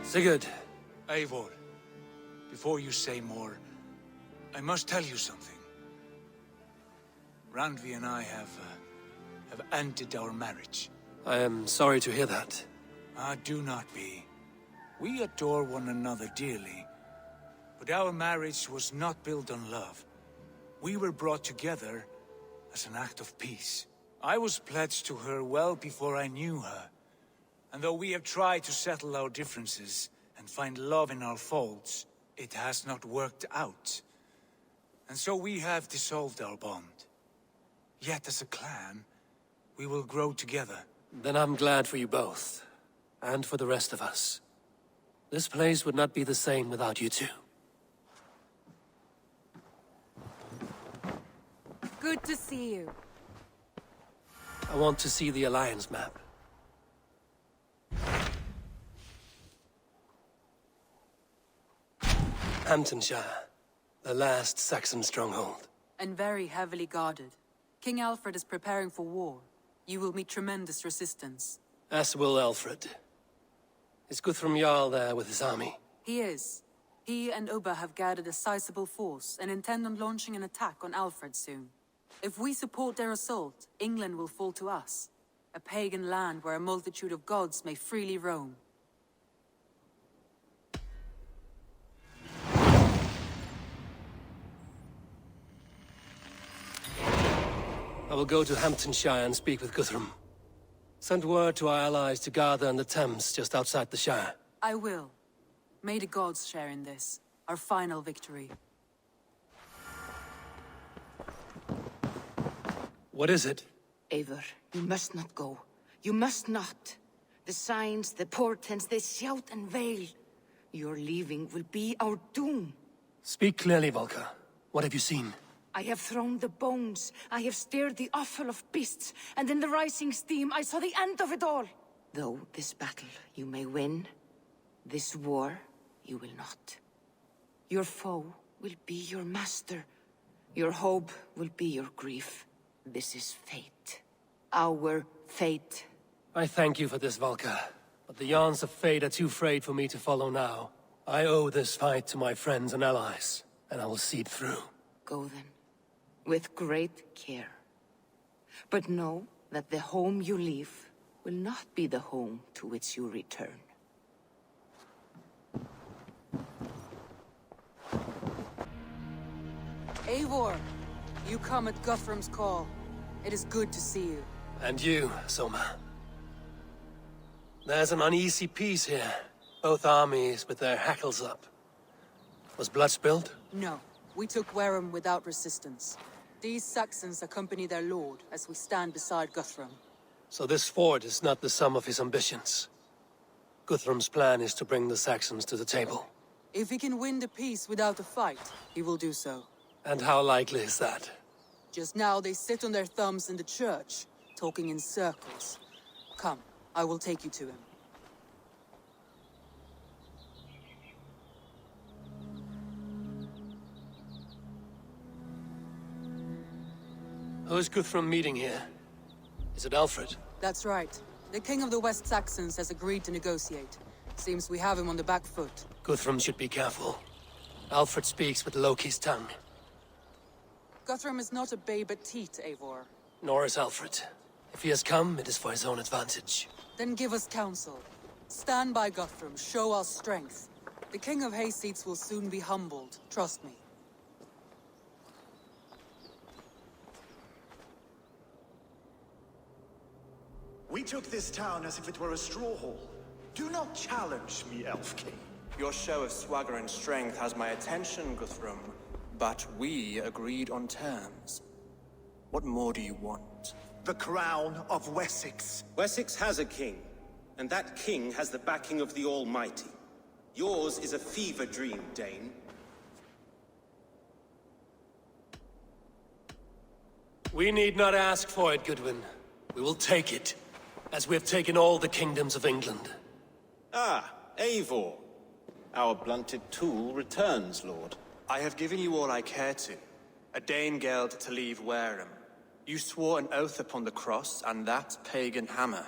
Sigurd. Eivor, before you say more, I must tell you something. Randvi and I have ended our marriage. I am sorry to hear that. Ah, do not be. We adore one another dearly, but our marriage was not built on love. We were brought together as an act of peace. I was pledged to her well before I knew her, and though we have tried to settle our differences and find love in our faults, it has not worked out. And so we have dissolved our bond. Yet as a clan, we will grow together. Then I'm glad for you both, and for the rest of us. This place would not be the same without you two. Good to see you. I want to see the Alliance map. Hamptonshire, the last Saxon stronghold. And very heavily guarded. King Alfred is preparing for war. You will meet tremendous resistance. As will Alfred. Is Guthrum Jarl there with his army? He is. He and Ubba have gathered a sizable force and intend on launching an attack on Alfred soon. If we support their assault, England will fall to us. A pagan land where a multitude of gods may freely roam. I will go to Hamptonshire and speak with Guthrum. Send word to our allies to gather in the Thames just outside the Shire. I will. May the gods share in this, our final victory. What is it? Eivor, you must not go. You must not. The signs, the portents, they shout and wail. Your leaving will be our doom. Speak clearly, Volker. What have you seen? I have thrown the bones. I have stirred the offal of beasts. And in the rising steam, I saw the end of it all. Though this battle you may win, this war you will not. Your foe will be your master. Your hope will be your grief. This is fate. Our fate. I thank you for this, Volker. But the yarns of fate are too frayed for me to follow now. I owe this fight to my friends and allies, and I will see it through. Go then. With great care. But know that the home you leave will not be the home to which you return. Eivor, you come at Guthrum's call. It is good to see you. And you, Soma. There's an uneasy peace here. Both armies with their hackles up. Was blood spilled? No, we took Werham without resistance. These Saxons accompany their lord as we stand beside Guthrum. So this fort is not the sum of his ambitions. Guthrum's plan is to bring the Saxons to the table. If he can win the peace without a fight, he will do so. And how likely is that? Just now they sit on their thumbs in the church, talking in circles. Come, I will take you to him. Who is Guthrum meeting here? Is it Alfred? That's right. The king of the West Saxons has agreed to negotiate. Seems we have him on the back foot. Guthrum should be careful. Alfred speaks with Loki's tongue. Guthrum is not a babe at teat, Eivor. Nor is Alfred. If he has come, it is for his own advantage. Then give us counsel. Stand by Guthrum, show our strength. The king of Hayseeds will soon be humbled, trust me. We took this town as if it were a straw hall. Do not challenge me, Elf King. Your show of swagger and strength has my attention, Guthrum. But we agreed on terms. What more do you want? The crown of Wessex. Wessex has a king, and that king has the backing of the Almighty. Yours is a fever dream, Dane. We need not ask for it, Goodwin. We will take it, as we have taken all the kingdoms of England. Ah, Eivor. Our blunted tool returns, Lord. I have given you all I care to. A Danegeld to leave Werham. You swore an oath upon the cross and that pagan hammer.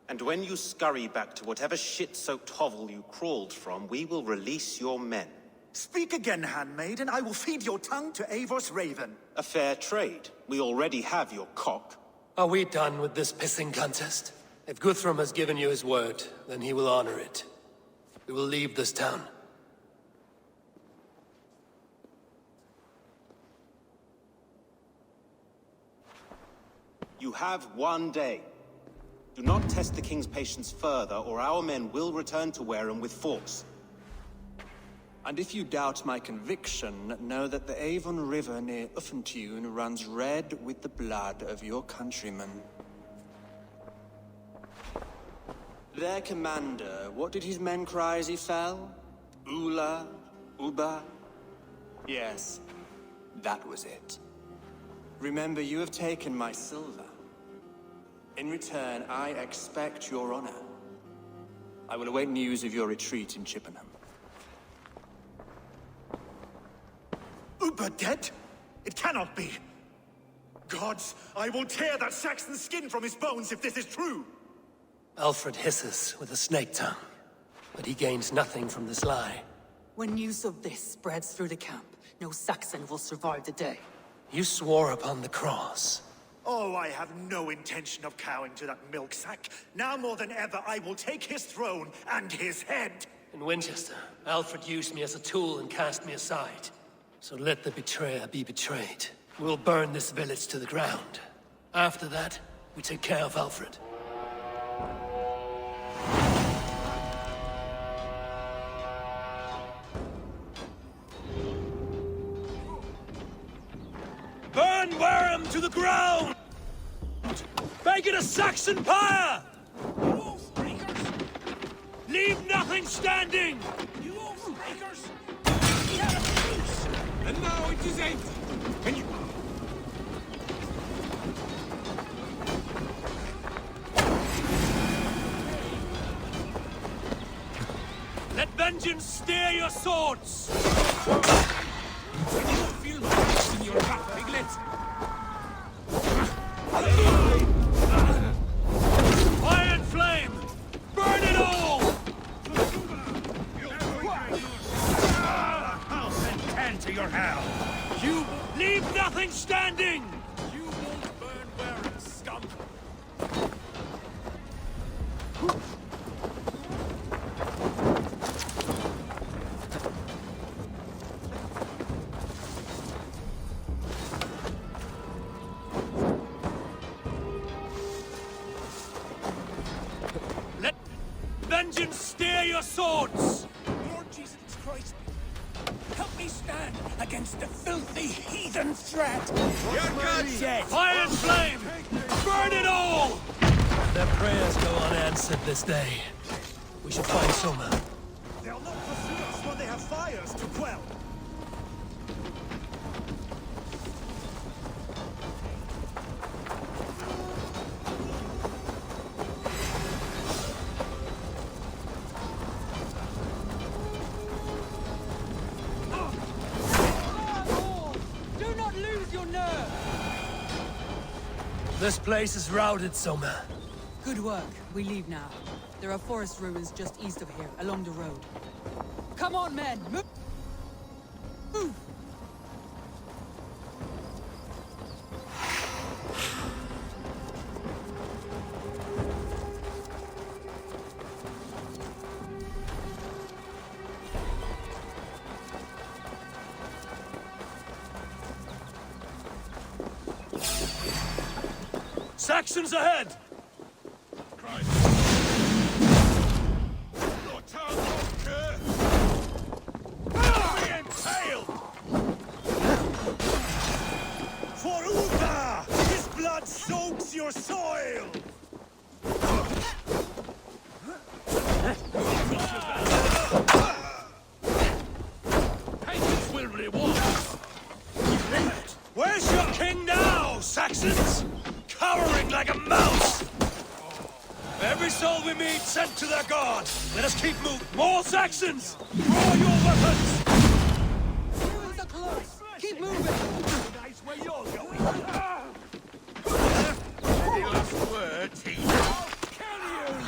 And when you scurry back to whatever shit-soaked hovel you crawled from, we will release your men. Speak again, handmaid, and I will feed your tongue to Eivor's raven. A fair trade. We already have your cock. Are we done with this pissing contest? If Guthrum has given you his word, then he will honor it. We will leave this town. You have 1 day. Do not test the king's patience further, or our men will return to Werham with force. And if you doubt my conviction, know that the Avon River near Uffentune runs red with the blood of your countrymen. Their commander, what did his men cry as he fell? Ula? Uba? Yes, that was it. Remember, you have taken my silver. In return, I expect your honor. I will await news of your retreat in Chippenham. Uber dead? It cannot be. Gods, I will tear that Saxon's skin from his bones if this is true. Alfred hisses with a snake tongue, but he gains nothing from this lie. When news of this spreads through the camp, no Saxon will survive the day. You swore upon the cross. Oh, I have no intention of cowing to that milk sack. Now more than ever, I will take his throne and his head. In Winchester, Alfred used me as a tool and cast me aside. So let the betrayer be betrayed. We'll burn this village to the ground. After that, we take care of Alfred. Burn Werham to the ground! Make it a Saxon pyre! You oath-breakers! Leave nothing standing! You oath-breakers! Get a peace! And now it is empty! Can you... Let vengeance steer your swords! Can you feel the ice in your gut, piglet? Fire and flame! Burn it all! I'll send 10 to your hell! You leave nothing standing! You won't burn Werham, scum! Let vengeance steer your swords! Lord Jesus Christ, help me stand against the filthy heathen threat! Your God's dead! Fire and flame! Burn it all! Their prayers go unanswered this day. We should find Soma. They'll not pursue us when they have fires to quell. Do not lose your nerve! This place is routed, Soma. Good work. We leave now. There are forest ruins just east of here, along the road. Come on, men! Move! Move! Saxons ahead! Your tongue won't curse! Be impaled! For Uga! His blood soaks your soil! Patience will reward! Where's your king now, Saxons? Cowering like a mouse! Every soul we meet sent to their god! Let us keep moving! More Saxons! Draw your weapons! Ruins are close! Keep moving! Nice where you're going! Any last words, he... I'll kill you,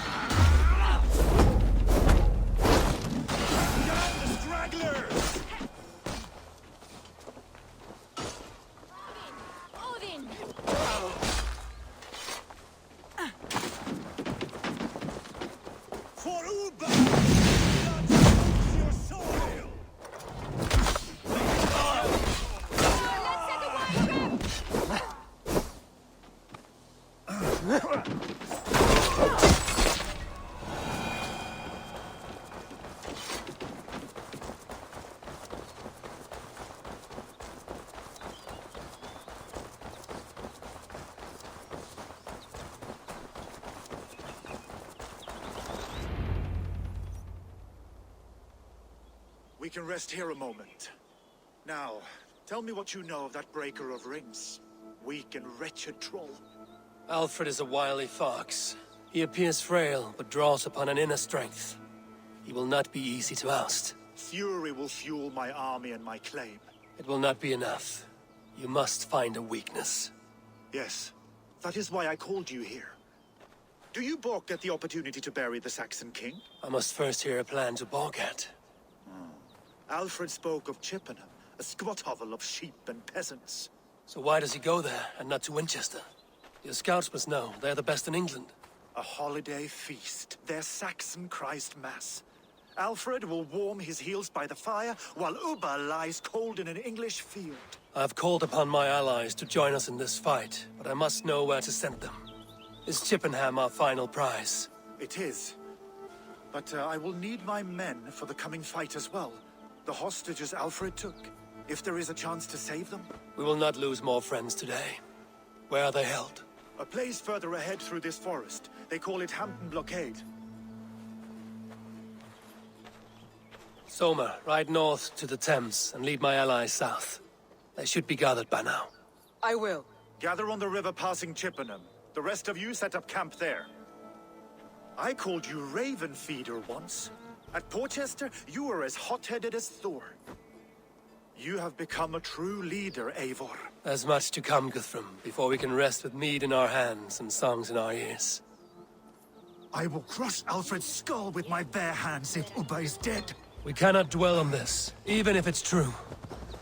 For Uber! Blood soaks your soil! We can rest here a moment. Now, tell me what you know of that breaker of rings. Weak and wretched troll. Alfred is a wily fox. He appears frail, but draws upon an inner strength. He will not be easy to oust. Fury will fuel my army and my claim. It will not be enough. You must find a weakness. Yes, that is why I called you here. Do you balk at the opportunity to bury the Saxon king? I must first hear a plan to balk at. Alfred spoke of Chippenham, a squat hovel of sheep and peasants. So why does he go there, and not to Winchester? Your scouts must know, they're the best in England. A holiday feast, their Saxon Christ Mass. Alfred will warm his heels by the fire, while Uba lies cold in an English field. I've called upon my allies to join us in this fight, but I must know where to send them. Is Chippenham our final prize? It is. But I will need my men for the coming fight as well. The hostages Alfred took. If there is a chance to save them. We will not lose more friends today. Where are they held? A place further ahead through this forest. They call it Hampton Blockade. Soma, ride north to the Thames and lead my allies south. They should be gathered by now. I will. Gather on the river passing Chippenham. The rest of you set up camp there. I called you Raven Feeder once. At Porchester, you were as hot-headed as Thor. You have become a true leader, Eivor. There's much to come, Guthrum, before we can rest with mead in our hands and songs in our ears. I will crush Alfred's skull with my bare hands if Uba is dead. We cannot dwell on this, even if it's true.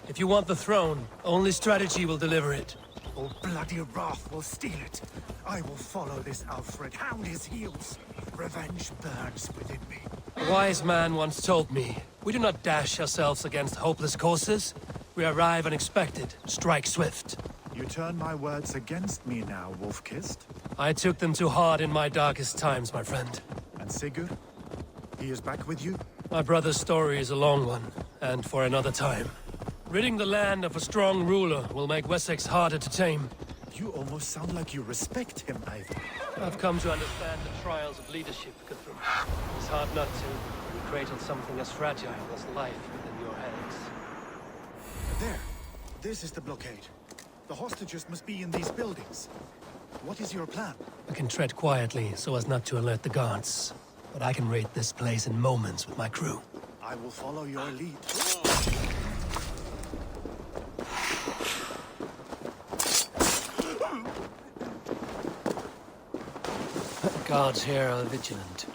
If you want the throne, only strategy will deliver it. Or bloody wrath will steal it. I will follow this Alfred, hound his heels. Revenge burns within me. A wise man once told me, we do not dash ourselves against hopeless courses. We arrive unexpected, strike swift. You turn my words against me now, Wolf-Kissed. I took them too hard in my darkest times, my friend. And Sigurd? He is back with you? My brother's story is a long one, and for another time. Ridding the land of a strong ruler will make Wessex harder to tame. You almost sound like you respect him, Eivor. I've come to understand the trials of leadership, Guthrum. It's hard not to, when you cradle something as fragile as life within your hands. There. This is the blockade. The hostages must be in these buildings. What is your plan? I can tread quietly so as not to alert the guards. But I can raid this place in moments with my crew. I will follow your lead. The guards here are vigilant.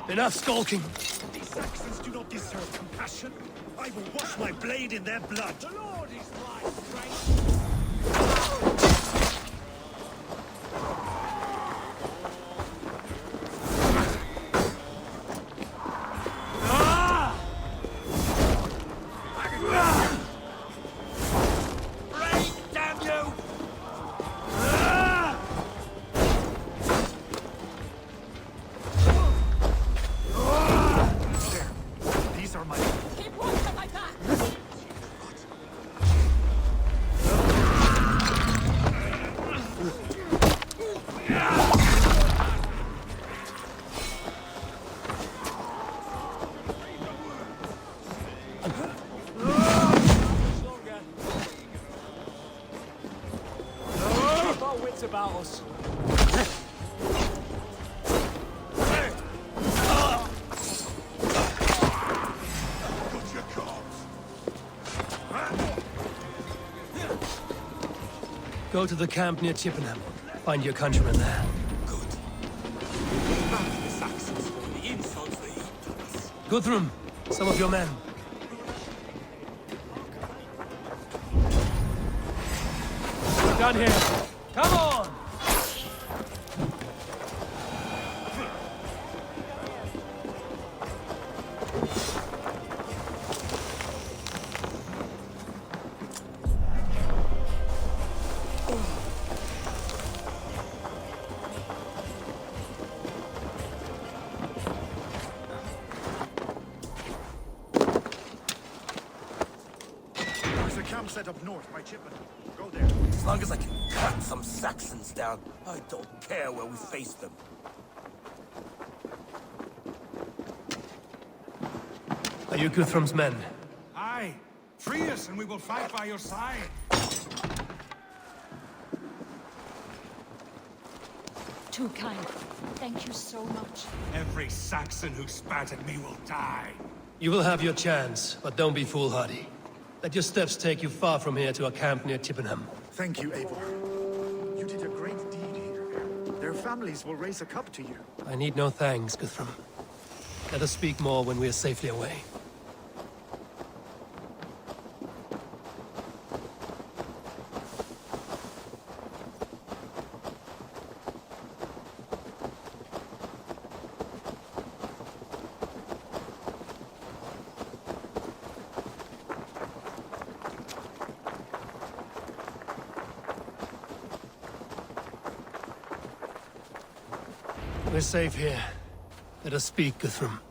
Enough skulking. These Saxons do not deserve compassion. I will wash my blade in their blood. The Lord is my strength. About us. Go to the camp near Chippenham. Find your countrymen there. Guthrum, some of your men. Down here. Come on! There's a camp set up north by Chippenham. Go there. As long as I can cut some Saxons down, I don't care where we face them. Are you Guthrum's men? Aye. Free us and we will fight by your side. Too kind. Thank you so much. Every Saxon who spat at me will die. You will have your chance, but don't be foolhardy. Let your steps take you far from here to a camp near Chippenham. Thank you, Eivor. You did a great deed here. Their families will raise a cup to you. I need no thanks, Guthrum. Let us speak more when we are safely away. We're safe here. Let us speak, Guthrum.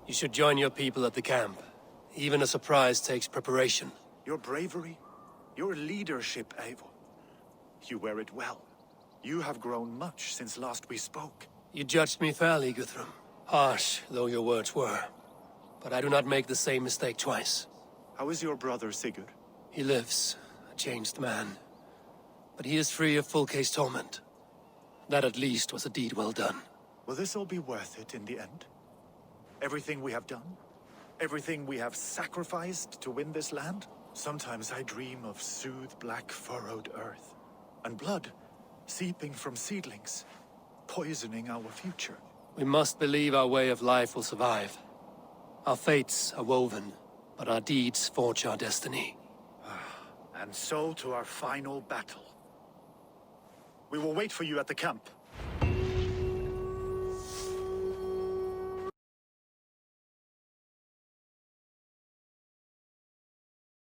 You should join your people at the camp. Even a surprise takes preparation. Your bravery, your leadership, Eivor. You wear it well. You have grown much since last we spoke. You judged me fairly, Guthrum. Harsh though your words were. But I do not make the same mistake twice. How is your brother, Sigurd? He lives, a changed man. But he is free of full case torment. That at least was a deed well done. Will this all be worth it in the end? Everything we have done? Everything we have sacrificed to win this land? Sometimes I dream of soothed black furrowed earth, and blood seeping from seedlings, poisoning our future. We must believe our way of life will survive. Our fates are woven, but our deeds forge our destiny. And so to our final battle. We will wait for you at the camp.